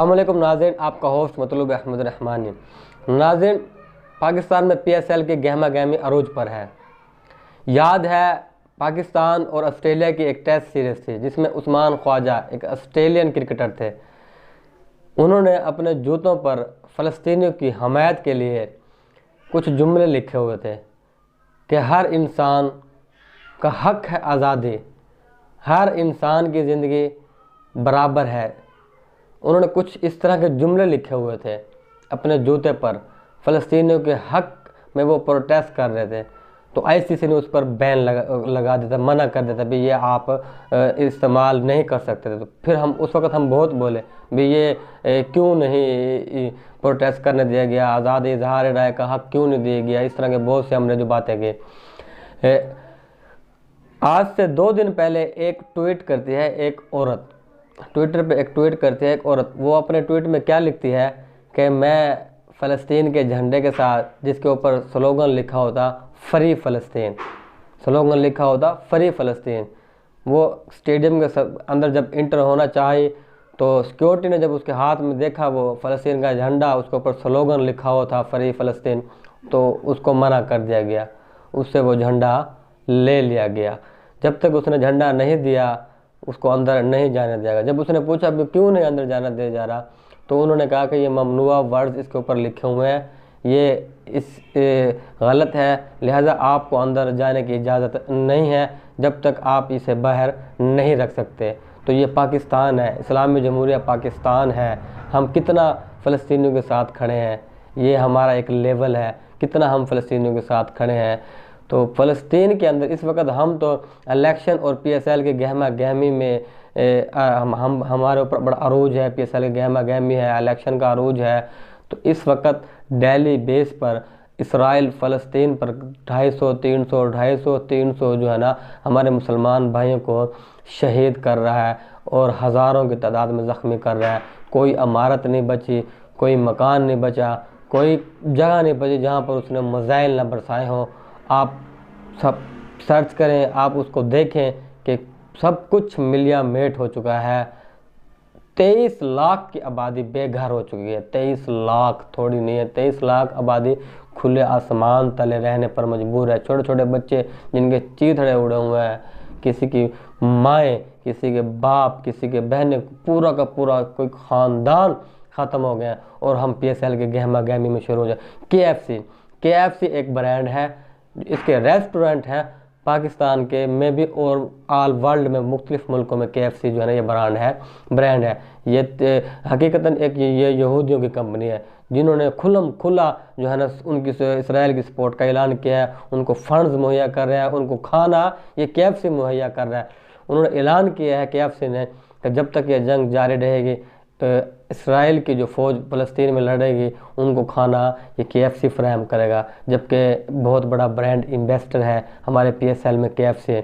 अस्सलामुअलैकुम नाज़रीन, आपका होस्ट मतलूब अहमद रहमानी। नाज़रीन, पाकिस्तान में PSL की गहमा गहमी अरूज पर है। याद है पाकिस्तान और ऑस्ट्रेलिया की एक टेस्ट सीरीज़ थी जिसमें उस्मान ख्वाजा एक ऑस्ट्रेलियन क्रिकेटर थे। उन्होंने अपने जूतों पर फ़लस्तीनियों की हमायत के लिए कुछ जुमले लिखे हुए थे कि हर इंसान का हक है आज़ादी, हर इंसान की ज़िंदगी बराबर है। उन्होंने कुछ इस तरह के जुमले लिखे हुए थे अपने जूते पर, फ़लस्तीनियों के हक में वो प्रोटेस्ट कर रहे थे। तो ICC ने उस पर बैन लगा देता, मना कर देता भी ये आप इस्तेमाल नहीं कर सकते थे। तो फिर उस वक़्त हम बहुत बोले भी ये क्यों नहीं प्रोटेस्ट करने दिया गया, आज़ाद इजहार राय का हक क्यों नहीं दिया गया। इस तरह के बहुत से हमने जो बातें की। आज से 2 दिन पहले एक ट्वीट करती है एक औरत, ट्विटर पे एक ट्वीट करती है एक औरत। वो अपने ट्वीट में क्या लिखती है कि मैं फ़लस्तीन के झंडे के साथ, जिसके ऊपर स्लोगन लिखा होता फ्री फ़लस्तीन, स्लोगन लिखा होता फ्री फ़लस्तीन। वो स्टेडियम के अंदर जब इंटर होना चाहे तो सिक्योरिटी ने जब उसके हाथ में देखा वो फ़लस्तीन का झंडा, उसके ऊपर स्लोगन लिखा हुआ था फ्री फ़लस्तीन, तो उसको मना कर दिया गया, उससे वो झंडा ले लिया गया। जब तक उसने झंडा नहीं दिया उसको अंदर नहीं जाने दिया। जब उसने पूछा भी क्यों नहीं अंदर जाने दिया जा रहा, तो उन्होंने कहा कि ये ममनुआ वर्ड्स इसके ऊपर लिखे हुए हैं, ये गलत है, लिहाजा आपको अंदर जाने की इजाज़त नहीं है जब तक आप इसे बाहर नहीं रख सकते। तो ये पाकिस्तान है, इस्लामी जमहूरिया पाकिस्तान है। हम कितना फ़लस्तीनियों के साथ खड़े हैं, ये हमारा एक लेवल है, कितना हम फ़लस्तीनियों के साथ खड़े हैं। तो फ़लस्तीन के अंदर इस वक्त हम तो इलेक्शन और PSL के गहमा गहमी में हमारे ऊपर बड़ा अरूज है, PSL की गहमा गहमी है, इलेक्शन का अरूज है। तो इस वक्त डेली बेस पर इसराइल फ़लस्तीन पर 250, 300 जो है ना हमारे मुसलमान भाइयों को शहीद कर रहा है और हज़ारों की तादाद में ज़ख्मी कर रहा है। कोई इमारत नहीं बची, कोई मकान नहीं बचा, कोई जगह नहीं बची जहाँ पर उसने मिसाइल न बरसाए हों। आप सब सर्च करें, आप उसको देखें कि सब कुछ मिलिया मेट हो चुका है। 23 लाख की आबादी बेघर हो चुकी है। 23 लाख थोड़ी नहीं है, 23 लाख आबादी खुले आसमान तले रहने पर मजबूर है। छोटे छोटे बच्चे जिनके चीथड़े उड़े हुए हैं, किसी की माएँ, किसी के बाप, किसी के बहनें, पूरा का पूरा कोई ख़ानदान ख़त्म हो गया। और हम PSL के गहमा गहमी में शुरू हो जाए। KFC एक ब्रांड है, इसके रेस्टोरेंट हैं पाकिस्तान के में भी और ऑल वर्ल्ड में मुख्तलिफ मुल्कों में KFC जो है ना ये ब्रांड है। ये हकीकतन एक ये यहूदियों की कंपनी है जिन्होंने खुला जो है ना उनकी इसराइल की सपोर्ट का ऐलान किया है। उनको फंड्स मुहैया कर रहा है, उनको खाना ये KFC मुहैया कर रहा है। उन्होंने ऐलान किया है KFC ने कि जब तक ये जंग जारी रहेगी, इसराइल की जो फ़ौज फ़लस्तीन में लड़ेगी उनको खाना ये KFC फ्राहम करेगा। जबकि बहुत बड़ा ब्रांड इन्वेस्टर है हमारे PSL में KFC।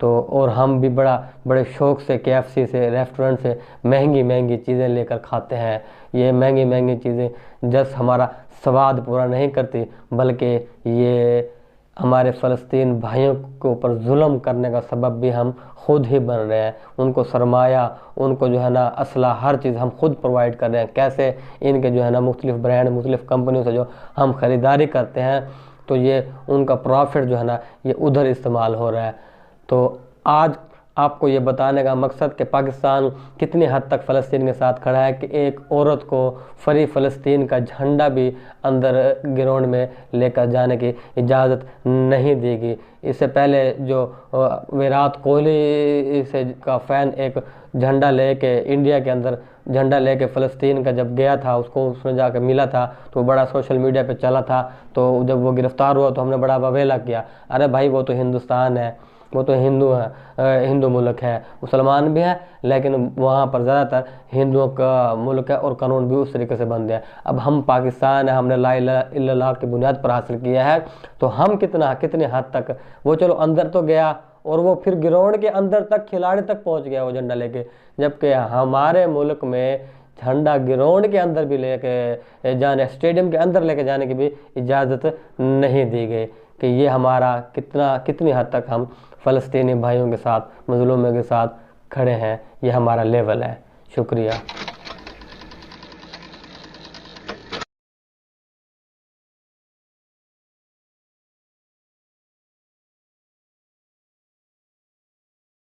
तो और हम भी बड़े शौक़ से KFC से रेस्टोरेंट से महंगी चीज़ें लेकर खाते हैं। ये महंगी चीज़ें जस्ट हमारा स्वाद पूरा नहीं करती, बल्कि ये हमारे फ़लस्तीन भाइयों के ऊपर जुल्म करने का सबब भी हम खुद ही बन रहे हैं। उनको सरमाया, उनको जो है ना असला, हर चीज़ हम खुद प्रोवाइड कर रहे हैं। कैसे इनके जो है ना मुख्तलिफ ब्रांड, मुख्तलिफ कंपनियों से जो हम ख़रीदारी करते हैं, तो ये उनका प्रॉफिट जो है ना ये उधर इस्तेमाल हो रहा है। तो आज आपको ये बताने का मकसद कि पाकिस्तान कितनी हद तक फ़लस्तीन के साथ खड़ा है कि एक औरत को फ्री फ़लस्तीन का झंडा भी अंदर ग्राउंड में लेकर जाने की इजाज़त नहीं देगी। इससे पहले जो विराट कोहली से का फ़ैन एक झंडा लेके इंडिया के अंदर झंडा लेके फ़लस्तीन का जब गया था, उसको उसने जाकर मिला था तो बड़ा सोशल मीडिया पे चला था। तो जब वो गिरफ़्तार हुआ तो हमने बड़ा बवेला किया, अरे भाई वो तो हिंदुस्तान है, वो तो हिंदू है, हिंदू मुल्क है, मुसलमान भी है, लेकिन वहाँ पर ज़्यादातर हिंदुओं का मुल्क है और कानून भी उस तरीके से बन गया। अब हम पाकिस्तान है, हमने ला इलाहा इल्लल्लाह की बुनियाद पर हासिल किया है, तो हम कितने हद तक, वो चलो अंदर तो गया और वो फिर ग्राउंड के अंदर तक, खिलाड़ी तक पहुँच गया वो झंडा लेके। जबकि हमारे मुल्क में झंडा ग्राउंड के अंदर भी लेके जाने, स्टेडियम के अंदर लेके जाने की भी इजाज़त नहीं दी गई। कि ये हमारा कितनी हद तक हम फ़लस्तीनी भाइयों के साथ, मज़लूमों के साथ खड़े हैं, ये हमारा लेवल है। शुक्रिया।